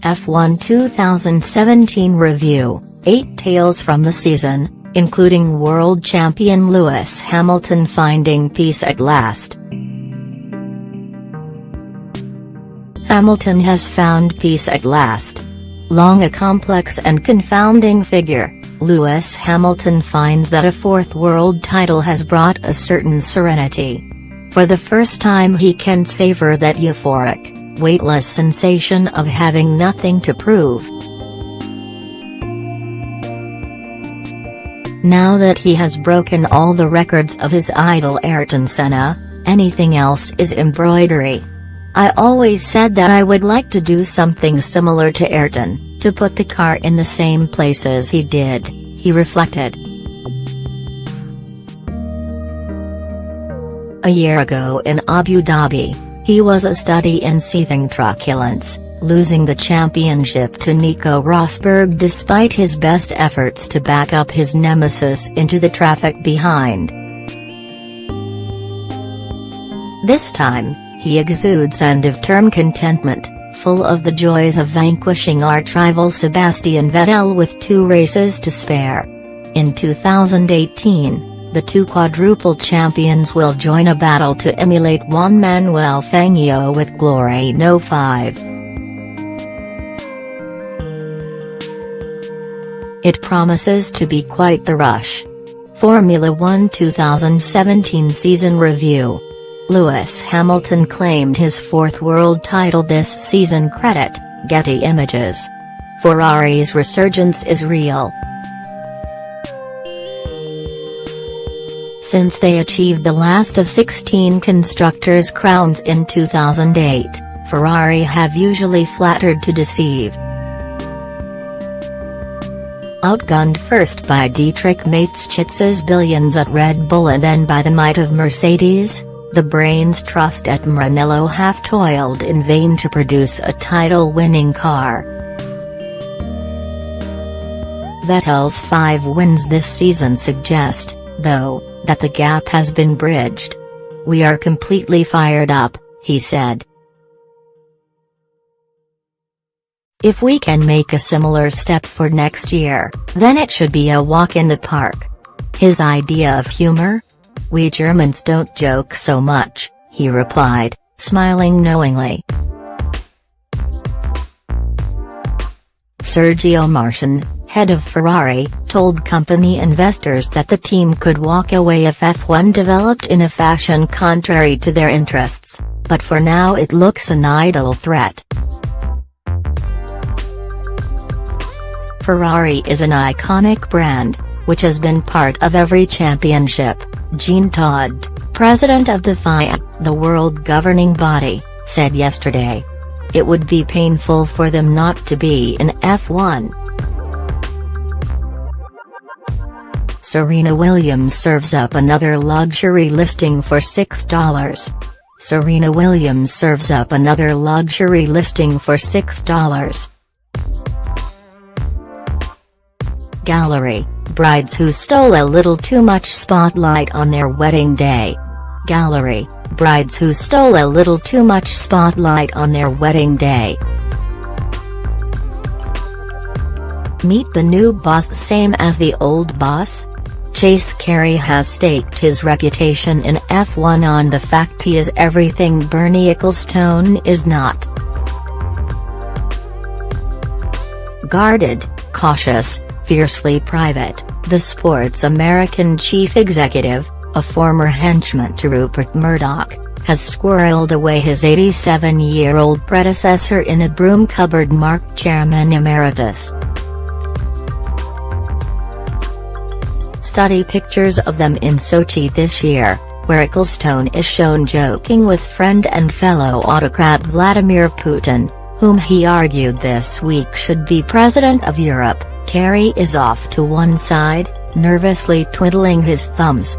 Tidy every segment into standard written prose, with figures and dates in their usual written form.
F1 2017 Review, 8 tales from the season, including world champion Lewis Hamilton finding peace at last. Hamilton has found peace at last. Long a complex and confounding figure, Lewis Hamilton finds that a fourth world title has brought a certain serenity. For the first time he can savor that euphoric, weightless sensation of having nothing to prove. Now that he has broken all the records of his idol Ayrton Senna, anything else is embroidery. I always said that I would like to do something similar to Ayrton, to put the car in the same places he did, he reflected. A year ago in Abu Dhabi, he was a study in seething truculence, losing the championship to Nico Rosberg despite his best efforts to back up his nemesis into the traffic behind. This time, he exudes end-of-term contentment, full of the joys of vanquishing arch-rival Sebastian Vettel with 2 races to spare. In 2018, the 2 quadruple champions will join a battle to emulate Juan Manuel Fangio with Glory No. 5. It promises to be quite the rush. Formula 1 2017 Season Review. Lewis Hamilton claimed his 4th world title this season. Credit, Getty Images. Ferrari's resurgence is real. Since they achieved the last of 16 constructors' crowns in 2008, Ferrari have usually flattered to deceive. Outgunned first by Dietrich Mateschitz' billions at Red Bull and then by the might of Mercedes, the brains trust at Maranello have toiled in vain to produce a title-winning car. Vettel's 5 wins this season suggest, though, that the gap has been bridged. "We are completely fired up," he said. "If we can make a similar step for next year, then it should be a walk in the park." His idea of humor? "We Germans don't joke so much," he replied, smiling knowingly. Sergio Marchionne, head of Ferrari, told company investors that the team could walk away if F1 developed in a fashion contrary to their interests, but for now it looks an idle threat. Ferrari is an iconic brand, which has been part of every championship, Jean Todt, president of the FIA, the world governing body, said yesterday. It would be painful for them not to be in F1. Serena Williams serves up another luxury listing for $6. Serena Williams serves up another luxury listing for $6. Gallery, brides who stole a little too much spotlight on their wedding day. Gallery, brides who stole a little too much spotlight on their wedding day. Meet the new boss, same as the old boss? Chase Carey has staked his reputation in F1 on the fact he is everything Bernie Ecclestone is not. Guarded, cautious, fiercely private, the sport's American chief executive, a former henchman to Rupert Murdoch, has squirreled away his 87-year-old predecessor in a broom cupboard marked Chairman Emeritus. Study pictures of them in Sochi this year, where Ecclestone is shown joking with friend and fellow autocrat Vladimir Putin, whom he argued this week should be president of Europe. Carey is off to one side, nervously twiddling his thumbs.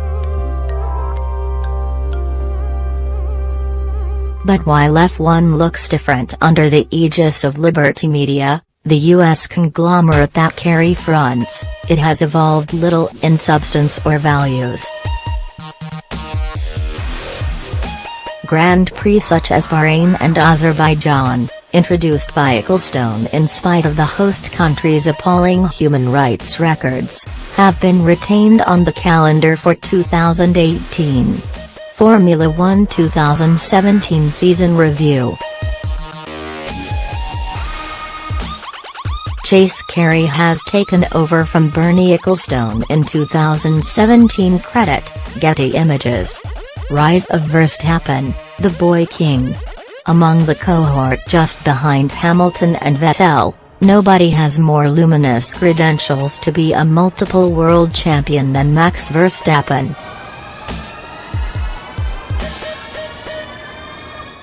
But while F1 looks different under the aegis of Liberty Media, the U.S. conglomerate that Carey fronts, it has evolved little in substance or values. Grand Prix such as Bahrain and Azerbaijan, introduced by Ecclestone in spite of the host country's appalling human rights records, have been retained on the calendar for 2018. Formula One 2017 Season Review. Chase Carey has taken over from Bernie Ecclestone in 2017. Credit, Getty Images. Rise of Verstappen, the boy king. Among the cohort just behind Hamilton and Vettel, nobody has more luminous credentials to be a multiple world champion than Max Verstappen.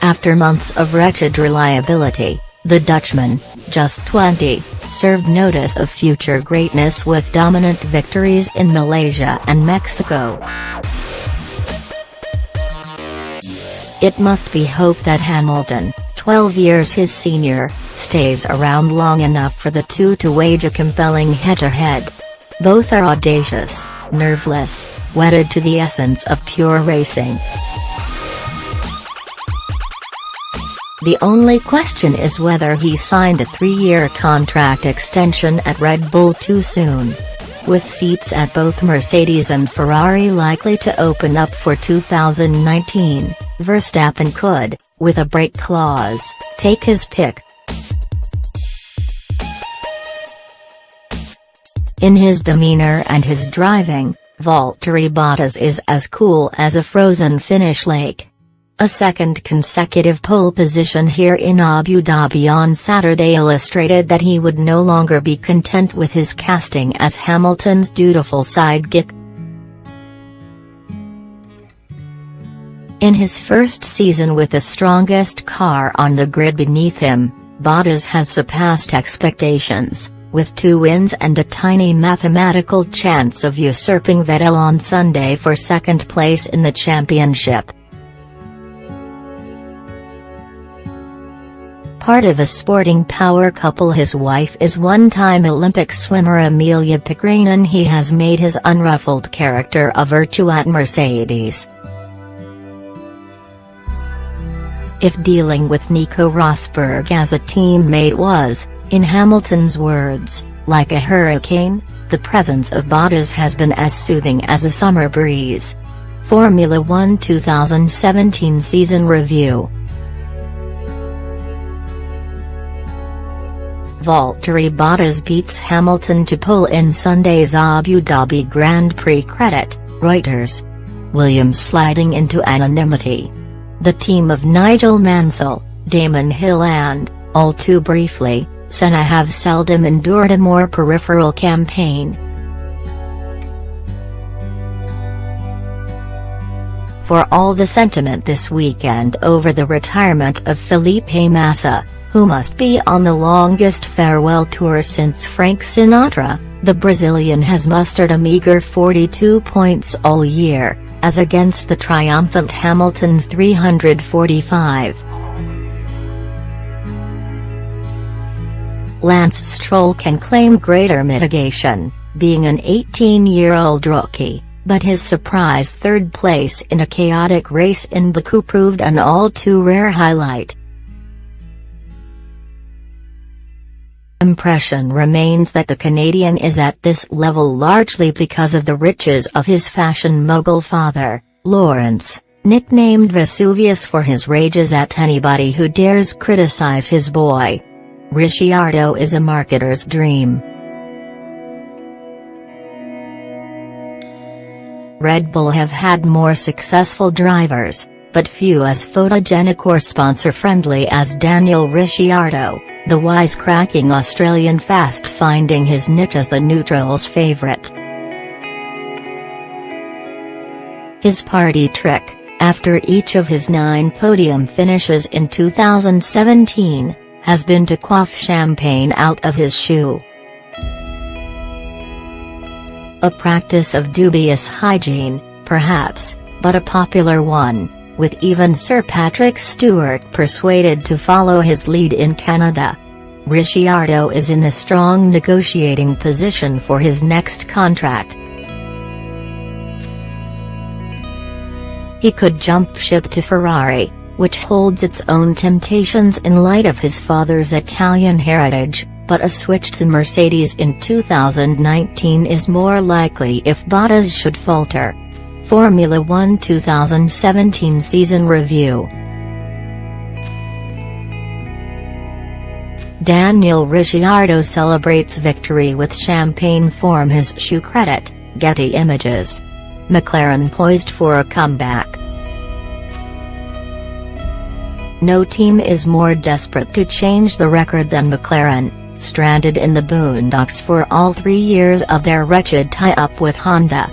After months of wretched reliability, the Dutchman, just 20, served notice of future greatness with dominant victories in Malaysia and Mexico. It must be hoped that Hamilton, 12 years his senior, stays around long enough for the two to wage a compelling head-to-head. Both are audacious, nerveless, wedded to the essence of pure racing. The only question is whether he signed a 3-year contract extension at Red Bull too soon. With seats at both Mercedes and Ferrari likely to open up for 2019, Verstappen could, with a break clause, take his pick. In his demeanor and his driving, Valtteri Bottas is as cool as a frozen Finnish lake. A second consecutive pole position here in Abu Dhabi on Saturday illustrated that he would no longer be content with his casting as Hamilton's dutiful sidekick. In his first season with the strongest car on the grid beneath him, Bottas has surpassed expectations, with 2 wins and a tiny mathematical chance of usurping Vettel on Sunday for second place in the championship. Part of a sporting power couple, his wife is one-time Olympic swimmer Amelia Pickerainen. He has made his unruffled character a virtue at Mercedes. If dealing with Nico Rosberg as a teammate was, in Hamilton's words, like a hurricane, the presence of Bottas has been as soothing as a summer breeze. Formula One 2017 Season Review. Valtteri Bottas beats Hamilton to pole in Sunday's Abu Dhabi Grand Prix. Credit, Reuters. Williams sliding into anonymity. The team of Nigel Mansell, Damon Hill and, all too briefly, Senna have seldom endured a more peripheral campaign. For all the sentiment this weekend over the retirement of Felipe Massa, who must be on the longest farewell tour since Frank Sinatra, the Brazilian has mustered a meager 42 points all year, as against the triumphant Hamilton's 345. Lance Stroll can claim greater mitigation, being an 18-year-old rookie, but his surprise third place in a chaotic race in Baku proved an all-too-rare highlight. Impression remains that the Canadian is at this level largely because of the riches of his fashion mogul father, Lawrence, nicknamed Vesuvius for his rages at anybody who dares criticize his boy. Ricciardo is a marketer's dream. Red Bull have had more successful drivers, but few as photogenic or sponsor-friendly as Daniel Ricciardo, the wisecracking Australian fast finding his niche as the neutral's favourite. His party trick, after each of his 9 podium finishes in 2017, has been to quaff champagne out of his shoe. A practice of dubious hygiene, perhaps, but a popular one, with even Sir Patrick Stewart persuaded to follow his lead in Canada. Ricciardo is in a strong negotiating position for his next contract. He could jump ship to Ferrari, which holds its own temptations in light of his father's Italian heritage, but a switch to Mercedes in 2019 is more likely if Bottas should falter. Formula One 2017 Season Review. Daniel Ricciardo celebrates victory with champagne from his shoe credit, Getty Images. McLaren poised for a comeback. No team is more desperate to change the record than McLaren, stranded in the boondocks for all 3 years of their wretched tie-up with Honda.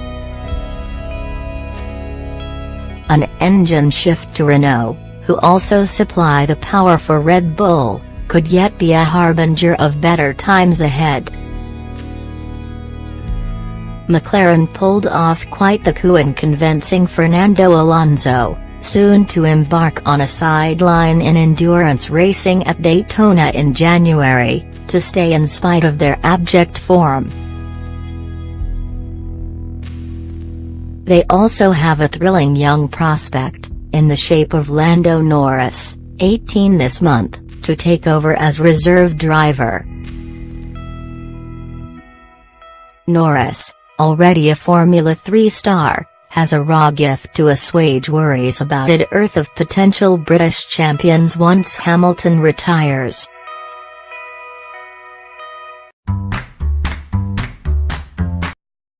An engine shift to Renault, who also supply the power for Red Bull, could yet be a harbinger of better times ahead. McLaren pulled off quite the coup in convincing Fernando Alonso, soon to embark on a sideline in endurance racing at Daytona in January, to stay in spite of their abject form. They also have a thrilling young prospect, in the shape of Lando Norris, 18 this month, to take over as reserve driver. Norris, already a Formula 3 star, has a raw gift to assuage worries about an dearth of potential British champions once Hamilton retires.